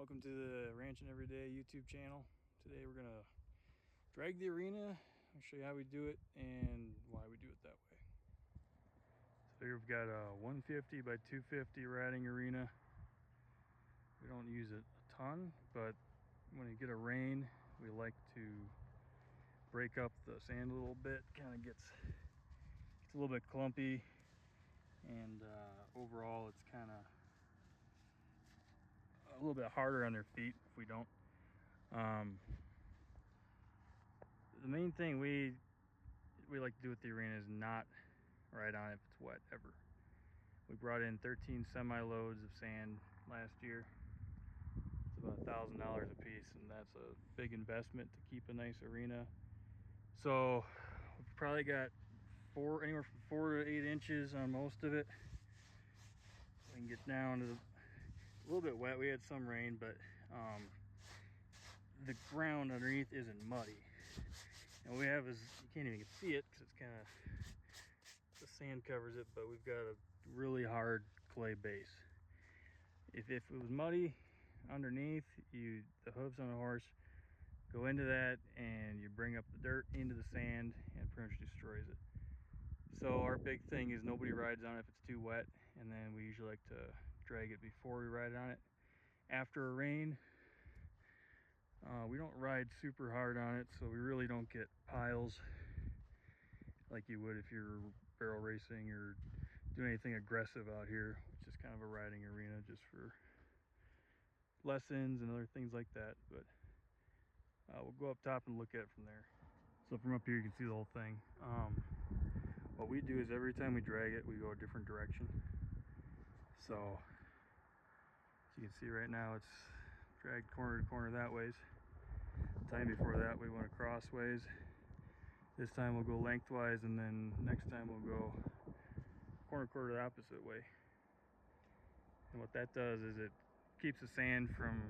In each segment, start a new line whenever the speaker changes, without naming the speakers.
Welcome to the Ranching Everyday YouTube channel. Today we're gonna drag the arena. I'll show you how we do it and why we do it that way. So here we've got a 150 by 250 riding arena. We don't use it a ton, but when you get a rain, we like to break up the sand a little bit. Kind of gets a little bit clumpy, and overall it's kind of a little bit harder on their feet if we don't. The main thing we like to do with the arena is not ride on it if it's wet ever. We brought in 13 semi-loads of sand last year. It's about $1,000 a piece, and that's a big investment to keep a nice arena. So we've probably got anywhere from 4 to 8 inches on most of it. We can get down to a little bit wet. We had some rain, but the ground underneath isn't muddy. And what we have is, you can't even see it because it's kind of, the sand covers it, but we've got a really hard clay base. If it was muddy underneath, the hooves on the horse go into that and you bring up the dirt into the sand and pretty much destroys it. So our big thing is nobody rides on it if it's too wet, and then we usually like to drag it before we ride on it. After a rain, we don't ride super hard on it, so we really don't get piles like you would if you're barrel racing or doing anything aggressive out here, which is kind of a riding arena just for lessons and other things like that. But we'll go up top and look at it from there. So from up here you can see the whole thing. What we do is every time we drag it, we go a different direction. So as you can see right now, it's dragged corner to corner that ways. The time before that we went crossways. This time we'll go lengthwise, and then next time we'll go corner to corner the opposite way. And what that does is it keeps the sand from,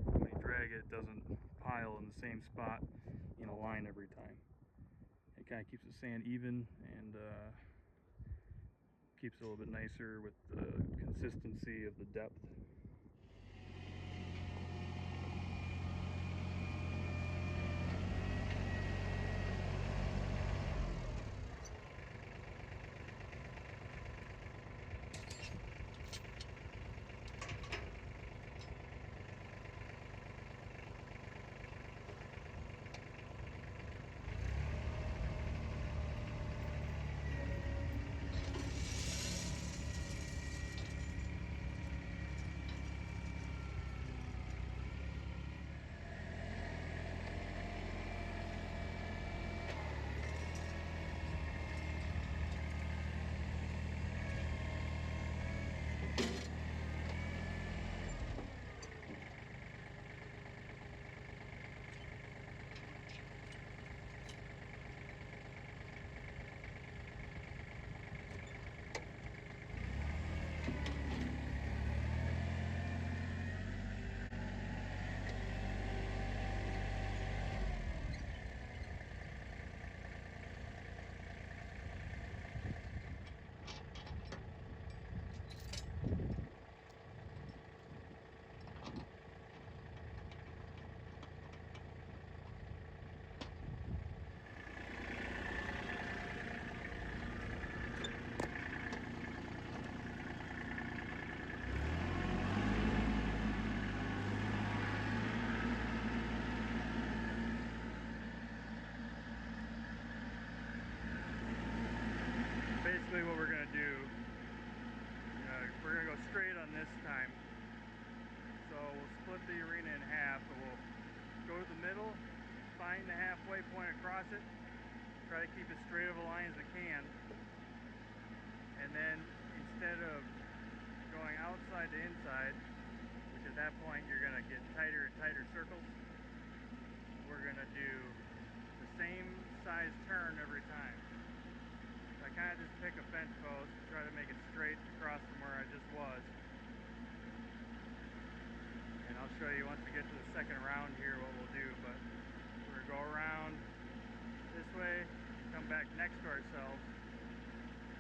when you drag it, it doesn't pile in the same spot in a line every time. It kind of keeps the sand even and keeps it a little bit nicer with the consistency of the depth. Basically what we're going to do, we're going to go straight on this time. So we'll split the arena in half, but we'll go to the middle, find the halfway point across it, try to keep as straight of a line as we can, and then instead of going outside to inside, which at that point you're going to get tighter and tighter circles, we're going to do the same size turn every time. I kind of just pick a fence post and try to make it straight across from where I just was. And I'll show you once we get to the second round here what we'll do. But we're going to go around this way, come back next to ourselves,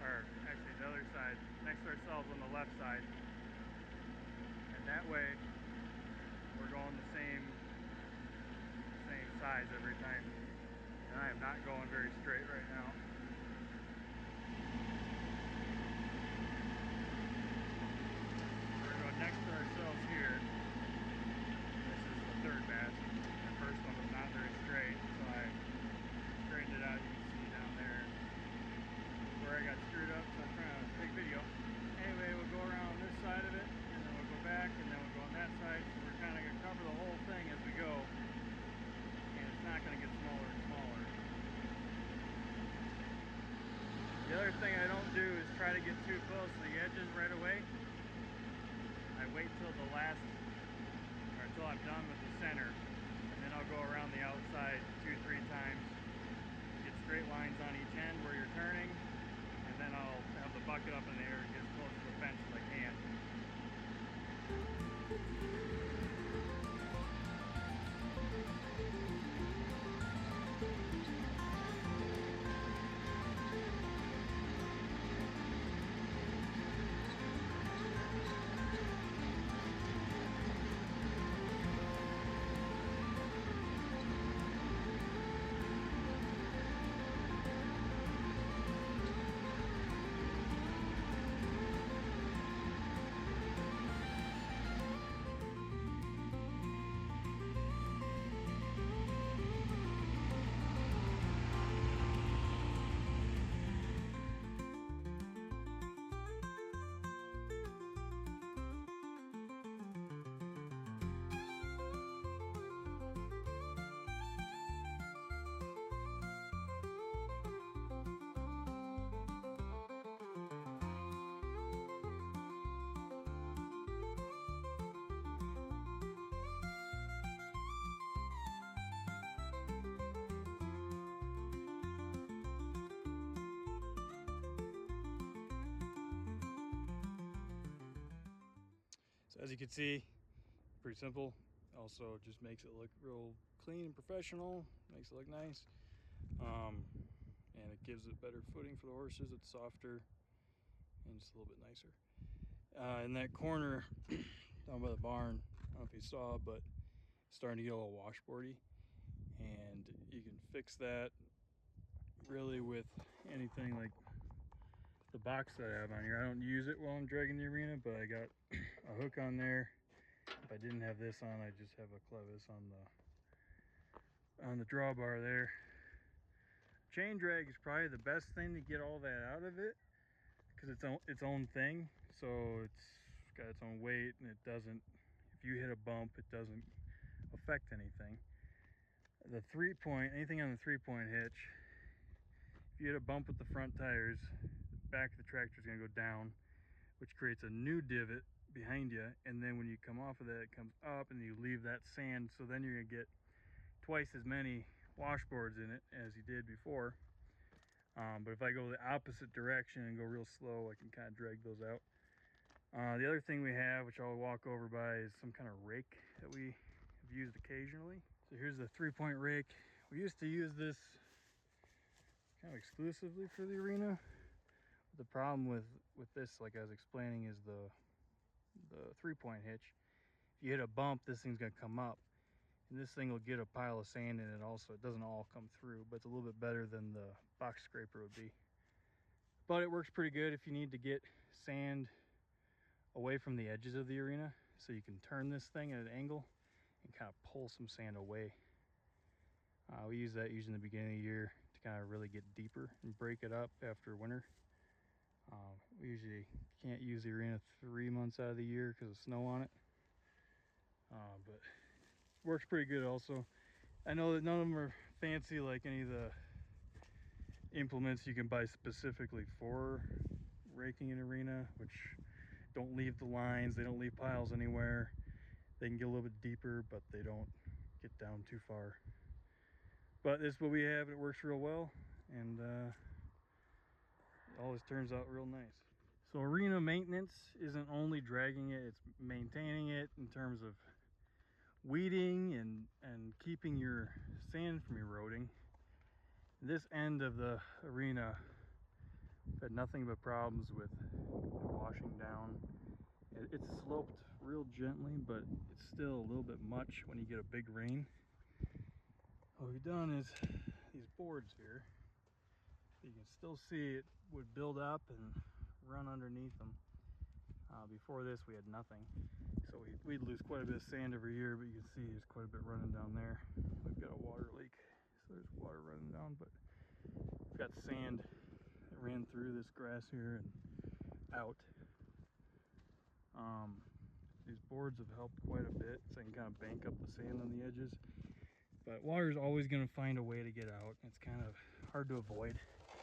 or actually the other side, next to ourselves on the left side. And that way we're rise every time. And I am not going very straight right now. We're going next to ourselves here. This is the third batch. The first one was not very straight, so I straightened it out. You can see down there where I got screwed up, so I'm trying to take video. Anyway, we'll go around this side of it, and then we'll go back, and then we'll go on that side. So we're kind of going to cover the whole thing as we go, and it's not going to get smaller and smaller. The other thing I don't do is try to get too close to the edges right away. I wait till the last, or until I'm done with the center, and then I'll go around the outside 2-3 times, get straight lines on each end where you're turning, and then I'll have the bucket up in the air and get as close to the fence as I can. So as you can see, pretty simple. Also just makes it look real clean and professional, makes it look nice. And it gives it better footing for the horses. It's softer and just a little bit nicer. In that corner down by the barn, I don't know if you saw, but it's starting to get a little washboardy, and you can fix that really with anything like the box that I have on here. I don't use it while I'm dragging the arena, but I got a hook on there. If I didn't have this on, I just have a clevis on the drawbar there. Chain drag is probably the best thing to get all that out of it, because it's its own thing. So it's got its own weight, and it doesn't, if you hit a bump, it doesn't affect anything. The 3-point, anything on the 3-point hitch, if you hit a bump with the front tires, the back of the tractor is going to go down, which creates a new divot behind you, and then when you come off of that, it comes up, and you leave that sand, so then you're going to get twice as many washboards in it as you did before. But if I go the opposite direction and go real slow, I can kind of drag those out. The other thing we have, which I'll walk over by, is some kind of rake that we have used occasionally. So here's the 3-point rake. We used to use this kind of exclusively for the arena. The problem with this, like I was explaining, is the 3-point hitch. If you hit a bump, this thing's gonna come up, and this thing will get a pile of sand in it also. It doesn't all come through, but it's a little bit better than the box scraper would be. But it works pretty good if you need to get sand away from the edges of the arena, so you can turn this thing at an angle and kind of pull some sand away. We use that usually in the beginning of the year to kind of really get deeper and break it up after winter. We usually can't use the arena 3 months out of the year because of snow on it, but it works pretty good also. I know that none of them are fancy like any of the implements you can buy specifically for raking an arena, which don't leave the lines, they don't leave piles anywhere. They can get a little bit deeper, but they don't get down too far. But this is what we have, and it works real well, and it always turns out real nice. So arena maintenance isn't only dragging it, it's maintaining it in terms of weeding and keeping your sand from eroding. This end of the arena, I've had nothing but problems with washing down. It's sloped real gently, but it's still a little bit much when you get a big rain. what we've done is these boards here, you can still see it would build up and run underneath them. Before this we had nothing, so we'd lose quite a bit of sand every year, but you can see there's quite a bit running down there. We've got a water leak, so there's water running down, but we've got sand that ran through this grass here and out. These boards have helped quite a bit, so I can kind of bank up the sand on the edges. But water is always going to find a way to get out. It's kind of hard to avoid.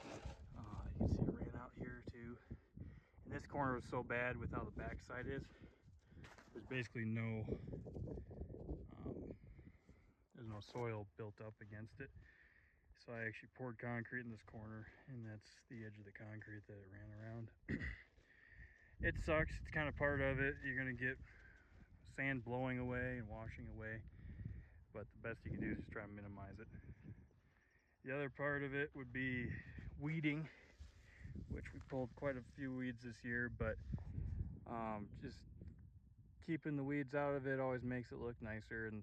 You can see it ran out here too. And this corner was so bad with how the backside is. There's basically no soil built up against it. So I actually poured concrete in this corner, and that's the edge of the concrete that it ran around. It sucks. It's kind of part of it. You're going to get sand blowing away and washing away, but the best you can do is just try to minimize it. The other part of it would be weeding, which we pulled quite a few weeds this year, but just keeping the weeds out of it always makes it look nicer. And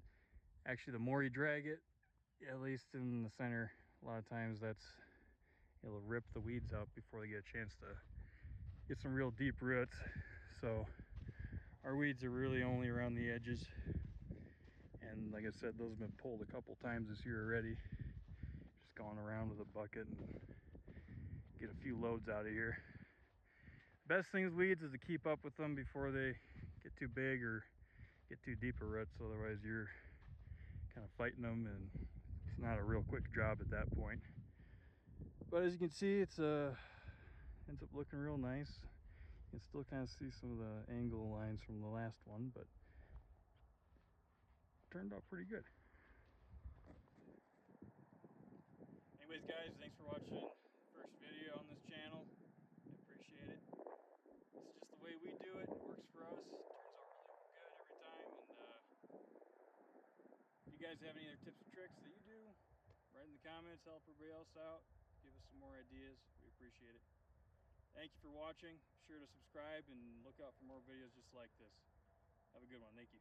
actually, the more you drag it, at least in the center, a lot of times it'll rip the weeds out before they get a chance to get some real deep roots. So our weeds are really only around the edges, and like I said, those have been pulled a couple times this year already. Just going around with a bucket and get a few loads out of here. Best thing with weeds is to keep up with them before they get too big or get too deep a roots, otherwise you're kind of fighting them, and it's not a real quick job at that point. But as you can see, it's ends up looking real nice. You can still kind of see some of the angle lines from the last one, but turned out pretty good. Anyways guys, thanks for watching first video on this channel. I appreciate it. It's just the way we do it. It works for us. It turns out really good every time. And if you guys have any other tips or tricks that you do, write in the comments, help everybody else out. Give us some more ideas. We appreciate it. Thank you for watching. Be sure to subscribe and look out for more videos just like this. Have a good one. Thank you.